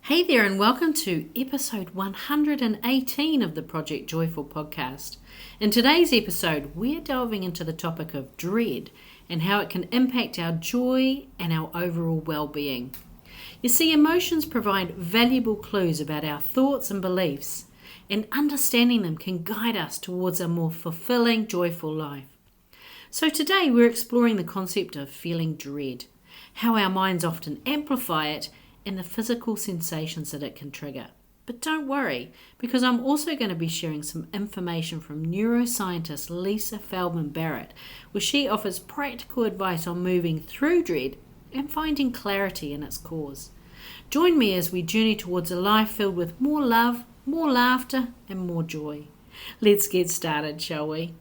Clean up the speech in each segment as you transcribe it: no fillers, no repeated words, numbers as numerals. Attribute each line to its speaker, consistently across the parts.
Speaker 1: Hey there, and welcome to episode 118 of the Project Joyful podcast. In today's episode, we're delving into the topic of dread and how it can impact our joy and our overall well-being. You see, emotions provide valuable clues about our thoughts and beliefs, and understanding them can guide us towards a more fulfilling, joyful life. So today we're exploring the concept of feeling dread, how our minds often amplify it, and the physical sensations that it can trigger. But don't worry, because I'm also going to be sharing some information from neuroscientist Lisa Feldman Barrett, where she offers practical advice on moving through dread and finding clarity in its cause. Join me as we journey towards a life filled with more love, more laughter, and more joy. Let's get started, shall we?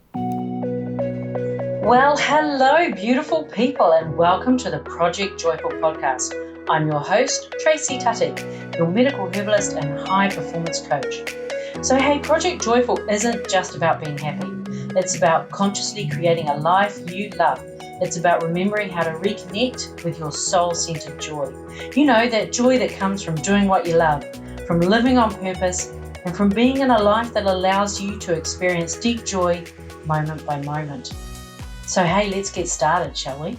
Speaker 2: Well, hello, beautiful people, and welcome to the Project Joyful podcast. I'm your host, Tracy Tutty, your medical herbalist and high performance coach. So hey, Project Joyful isn't just about being happy. It's about consciously creating a life you love. It's about remembering how to reconnect with your soul-centered joy. You know, that joy that comes from doing what you love, from living on purpose, and from being in a life that allows you to experience deep joy moment by moment. So hey, let's get started, shall we?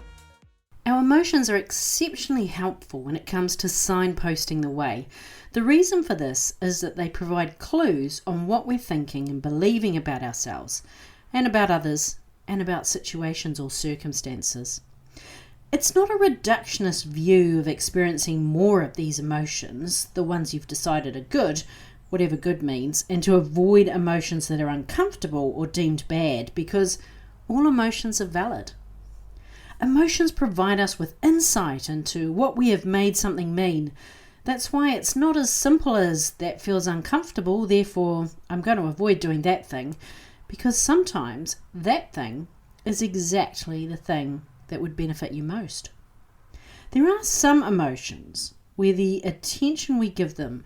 Speaker 1: Our emotions are exceptionally helpful when it comes to signposting the way. The reason for this is that they provide clues on what we're thinking and believing about ourselves and about others and about situations or circumstances. It's not a reductionist view of experiencing more of these emotions, the ones you've decided are good, whatever good means, and to avoid emotions that are uncomfortable or deemed bad, because all emotions are valid. Emotions provide us with insight into what we have made something mean. That's why it's not as simple as that feels uncomfortable, therefore I'm going to avoid doing that thing, because sometimes that thing is exactly the thing that would benefit you most. There are some emotions where the attention we give them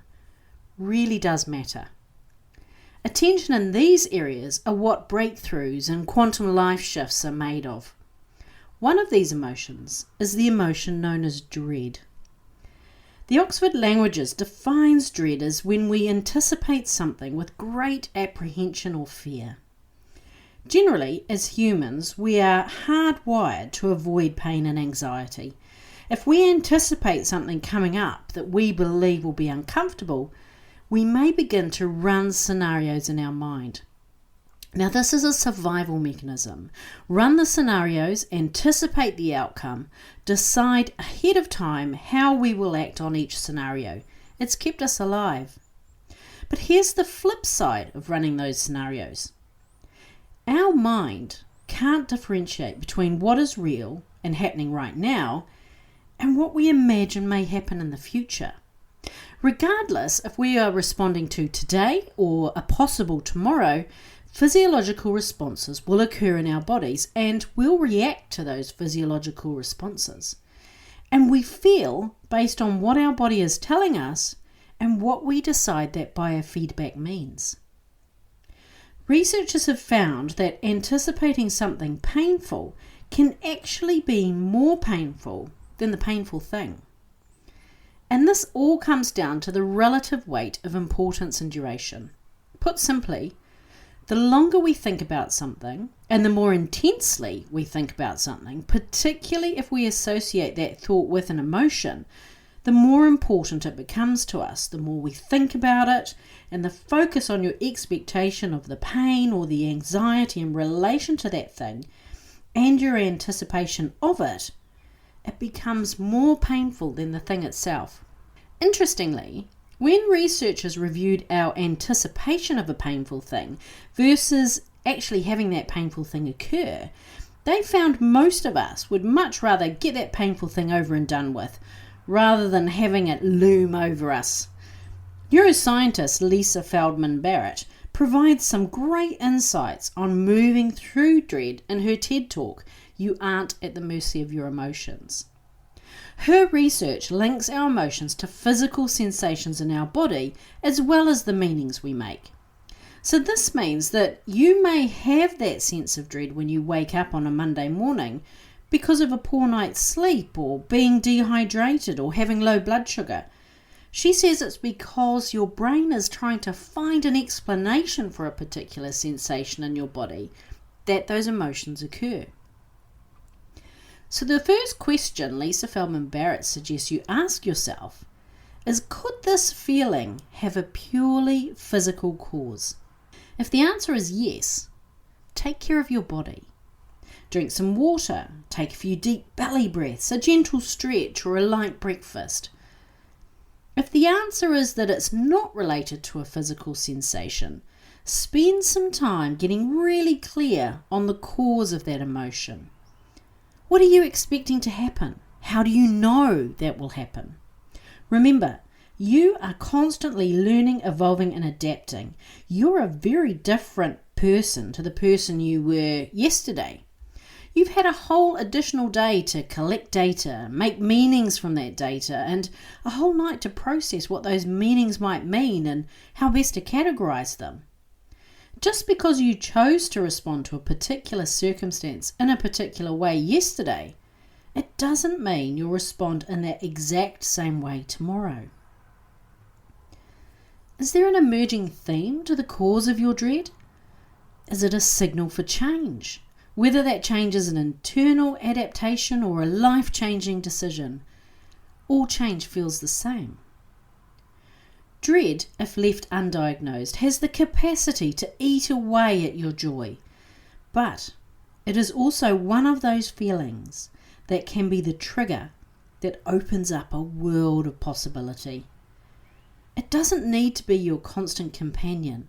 Speaker 1: really does matter. Attention in these areas are what breakthroughs and quantum life shifts are made of. One of these emotions is the emotion known as dread. The Oxford Languages defines dread as when we anticipate something with great apprehension or fear. Generally, as humans, we are hardwired to avoid pain and anxiety. If we anticipate something coming up that we believe will be uncomfortable, we may begin to run scenarios in our mind. Now, this is a survival mechanism. Run the scenarios, anticipate the outcome, decide ahead of time how we will act on each scenario. It's kept us alive. But here's the flip side of running those scenarios. Our mind can't differentiate between what is real and happening right now and what we imagine may happen in the future. Regardless if we are responding to today or a possible tomorrow, physiological responses will occur in our bodies and we'll react to those physiological responses. And we feel based on what our body is telling us and what we decide that biofeedback means. Researchers have found that anticipating something painful can actually be more painful than the painful thing. And this all comes down to the relative weight of importance and duration. Put simply, the longer we think about something, and the more intensely we think about something, particularly if we associate that thought with an emotion, the more important it becomes to us, the more we think about it, and the focus on your expectation of the pain or the anxiety in relation to that thing, and your anticipation of it, it becomes more painful than the thing itself. Interestingly, when researchers reviewed our anticipation of a painful thing versus actually having that painful thing occur, they found most of us would much rather get that painful thing over and done with, rather than having it loom over us. Neuroscientist Lisa Feldman Barrett provides some great insights on moving through dread in her TED Talk, You Aren't at the Mercy of Your Emotions. Her research links our emotions to physical sensations in our body as well as the meanings we make. So this means that you may have that sense of dread when you wake up on a Monday morning because of a poor night's sleep or being dehydrated or having low blood sugar. She says it's because your brain is trying to find an explanation for a particular sensation in your body that those emotions occur. So the first question Lisa Feldman Barrett suggests you ask yourself is, could this feeling have a purely physical cause? If the answer is yes, take care of your body. Drink some water, take a few deep belly breaths, a gentle stretch, or a light breakfast. If the answer is that it's not related to a physical sensation, spend some time getting really clear on the cause of that emotion. What are you expecting to happen? How do you know that will happen? Remember, you are constantly learning, evolving, and adapting. You're a very different person to the person you were yesterday. You've had a whole additional day to collect data, make meanings from that data, and a whole night to process what those meanings might mean and how best to categorize them. Just because you chose to respond to a particular circumstance in a particular way yesterday, it doesn't mean you'll respond in that exact same way tomorrow. Is there an emerging theme to the cause of your dread? Is it a signal for change? Whether that change is an internal adaptation or a life-changing decision, all change feels the same. Dread, if left undiagnosed, has the capacity to eat away at your joy, but it is also one of those feelings that can be the trigger that opens up a world of possibility. It doesn't need to be your constant companion.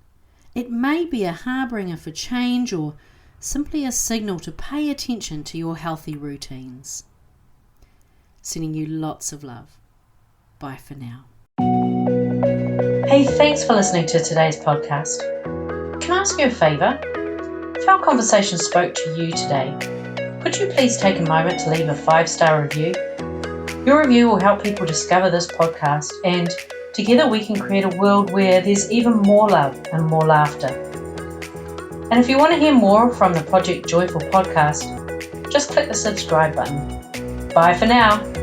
Speaker 1: It may be a harbinger for change or simply a signal to pay attention to your healthy routines. Sending you lots of love. Bye for now.
Speaker 2: Hey, thanks for listening to today's podcast. Can I ask you a favour? If our conversation spoke to you today, could you please take a moment to leave a 5-star review? Your review will help people discover this podcast, and together we can create a world where there's even more love and more laughter. And if you want to hear more from the Project Joyful podcast, just click the subscribe button. Bye for now.